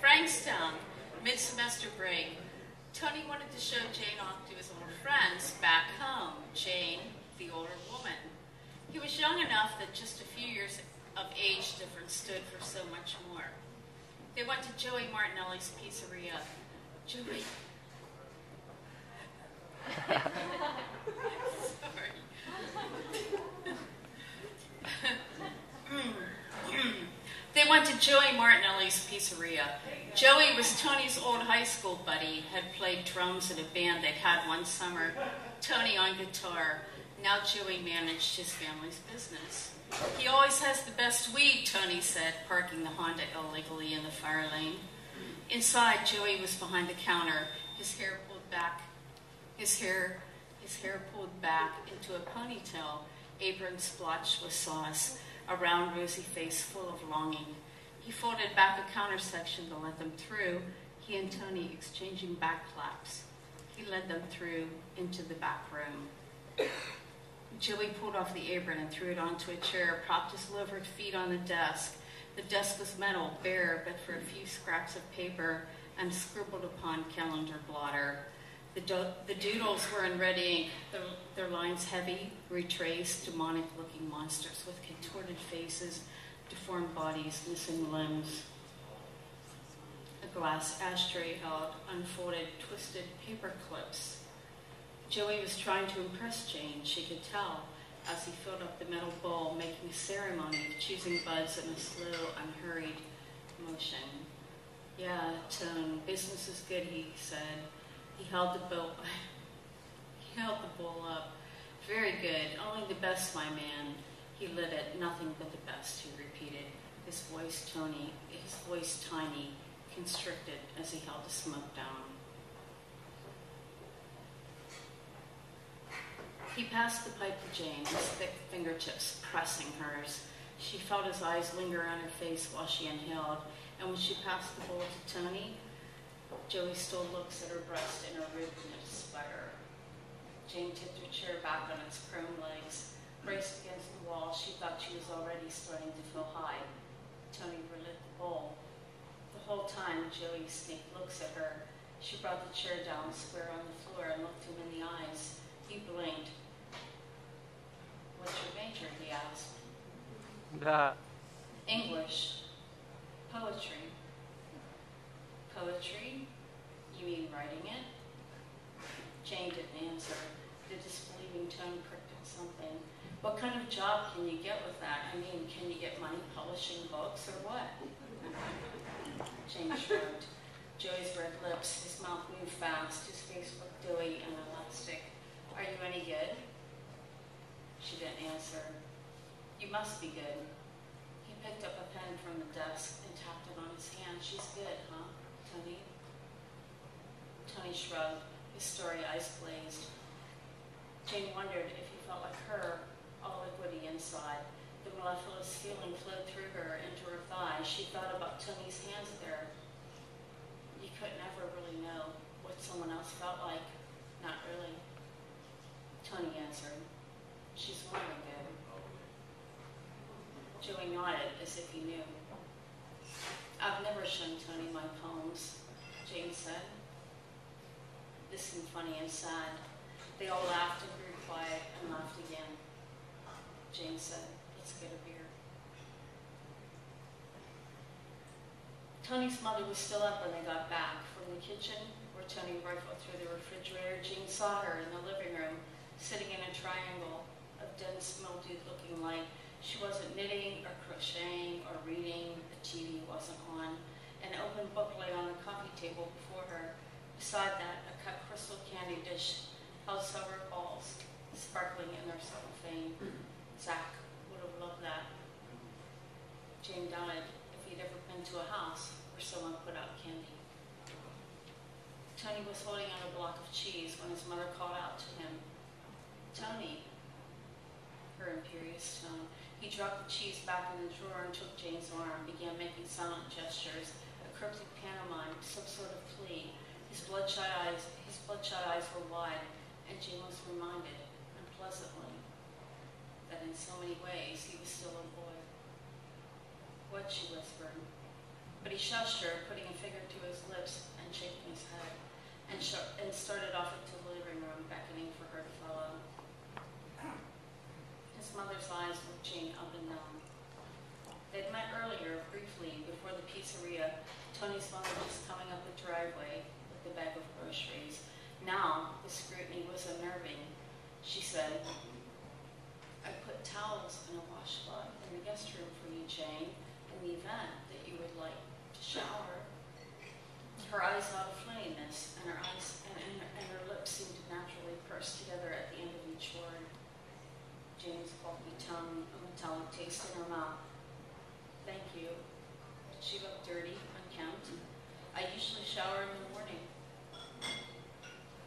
Frankstown, mid-semester break. Tony wanted to show Jane off to his older friends back home, Jane, the older woman. He was young enough that just a few years of age difference stood for so much more. They went to Joey Martinelli's pizzeria. Joey... Sorry. They went to Joey Martinelli's pizzeria. Joey was Tony's old high school buddy, had played drums in a band they'd had one summer, Tony on guitar. Now Joey managed his family's business. He always has the best weed, Tony said, parking the Honda illegally in the fire lane. Inside, Joey was behind the counter, his hair pulled back into a ponytail, apron splotched with sauce, a round rosy face full of longing. He folded back a counter section to let them through, he and Tony exchanging back claps. He led them through into the back room. Joey pulled off the apron and threw it onto a chair, propped his livered feet on the desk. The desk was metal, bare, but for a few scraps of paper and scribbled upon calendar blotter. The doodles were in red ink, their lines heavy, retraced, demonic-looking monsters with contorted faces, deformed bodies, missing limbs. A glass ashtray held unfolded, twisted paper clips. Joey was trying to impress Jane, she could tell, as he filled up the metal bowl, making a ceremony of choosing buds in a slow, unhurried motion. Yeah, Tone, business is good, he said. He held the bowl up. Very good, only the best, my man. He lit it, nothing but the best, he repeated, his voice tiny, constricted as he held the smoke down. He passed the pipe to Jane, his thick fingertips pressing hers. She felt his eyes linger on her face while she inhaled, and when she passed the bowl to Tony, Joey stole looks at her breast and her rib knit sweater. Jane tipped her chair back on its chrome legs. Braced against the wall, she thought she was already starting to feel high. Tony relit the bowl. The whole time, Joey sneaked looks at her. She brought the chair down square on the floor and looked him in the eyes. He blinked. What's your major? He asked. English. Poetry. Poetry? You mean writing it? Jane didn't answer. The disbelieving tone pricked at something. What kind of job can you get with that? I mean, can you get money publishing books or what? Jane shrugged. Joey's red lips, his mouth moved fast, his face looked doughy and elastic. Are you any good? She didn't answer. You must be good. He picked up a pen from the desk and tapped it on his hand. She's good, huh, Tony? Tony shrugged, his starry eyes glazed. Jane wondered if he felt like her, all liquidy inside. The mellifluous feeling flowed through her, into her thighs. She thought about Tony's hands there. You couldn't ever really know what someone else felt like. Not really. Tony answered. She's wondering good. Joey nodded as if he knew. I've never shown Tony my poems, Jane said. This seemed funny and sad. They all laughed and grew quiet and laughed again. Jane said, let's get a beer. Tony's mother was still up when they got back. From the kitchen, where Tony rifled through the refrigerator, Jane saw her in the living room, sitting in a triangle of dense, mildewed-looking light. She wasn't knitting or crocheting or reading. The TV wasn't on. An open book lay on the coffee table before her. Beside that, a cut crystal candy dish held silver balls, sparkling in their cellophane. Zach would have loved that. Jane doubted if he'd ever been to a house where someone put out candy. Tony was holding out a block of cheese when his mother called out to him. Tony, her imperious tone. He dropped the cheese back in the drawer and took Jane's arm, began making silent gestures, a cryptic pantomime, some sort of plea. His bloodshot eyes were wide, and Jane was reminded, unpleasantly, that in so many ways he was still a boy. What, she whispered. But he shushed her, putting a finger to his lips and shaking his head, and started off into the living room, beckoning for her to follow. His mother's eyes looked Jane up and down. They'd met earlier, briefly, before the pizzeria. Tony's mother was coming up the driveway with a bag of groceries. Now, the scrutiny was unnerving. She said, "I put towels in a washcloth in the guest room for you, Jane, in the event that you would like to shower." Her eyes held a flaminess, and her lips seemed to naturally purse together at the end of each word. Jane's bulky tongue, a metallic taste in her mouth. "Thank you." She looked dirty, unkempt. "I usually shower in the morning."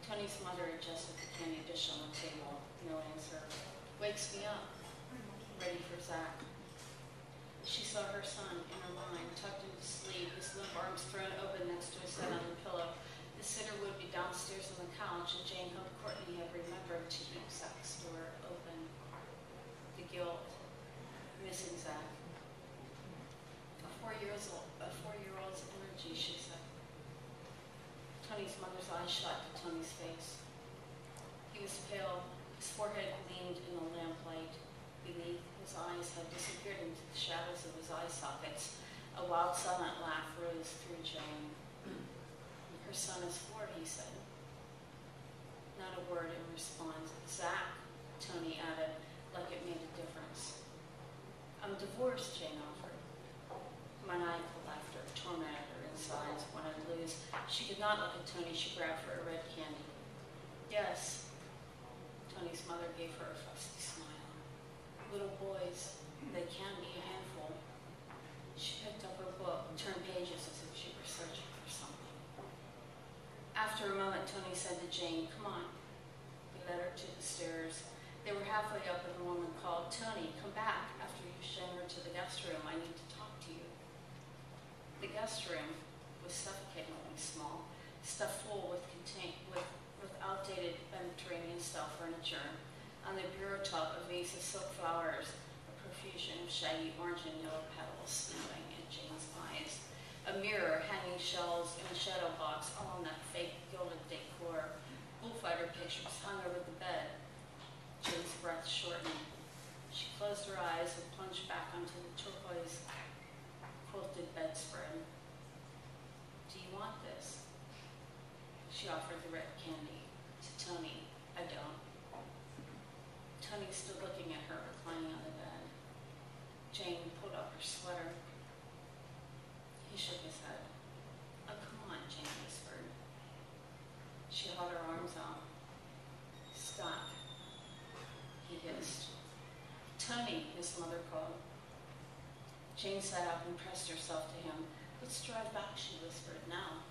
Tony's mother adjusted the candy dish on the table. No answer. "Wakes me up. Ready for Zach." She saw her son in her mind, tucked into sleep, his limp arms thrown open next to his head on the pillow. The sitter would be downstairs on the couch, and Jane hoped Courtney had remembered to keep Zach's door open. The guilt, missing Zach. A four-year-old's energy, she said. Tony's mother's eyes shot to Tony's face. He was pale. His forehead gleamed in the lamplight. Beneath, his eyes had disappeared into the shadows of his eye sockets. A wild, silent laugh rose through Jane. "Her son is 4, he said." Not a word in response. "Zach," Tony added, like it made a difference. "I'm divorced," Jane offered. Maniacal laughter tormented her insides, wanted to lose. She could not look at Tony. She grabbed for a red candy. "Yes." Tony's mother gave her a fusty smile. "Little boys, they can be a handful." She picked up her book, turned pages as if she were searching for something. After a moment, Tony said to Jane, "Come on." He led her to the stairs. They were halfway up and the woman called, "Tony, come back after you've shown her to the guest room. I need to talk to you." The guest room was suffocatingly small, stuffed full with outdated Mediterranean-style furniture. On the bureau top, a vase of silk flowers, a profusion of shaggy orange and yellow petals snapping at Jane's eyes. A mirror, hanging shelves, and a shadow box, all in that fake gilded decor. Bullfighter pictures hung over the bed. Jane's breath shortened. She closed her eyes and plunged back onto the turquoise quilted bedspread. "Do you want this?" She offered the red candy to Tony. "I don't." Tony stood looking at her, reclining on the bed. Jane pulled up her sweater. He shook his head. "Oh, come on," Jane whispered. She held her arms out. "Stop," he hissed. "Tony," his mother called. Jane sat up and pressed herself to him. "Let's drive back," she whispered. "Now."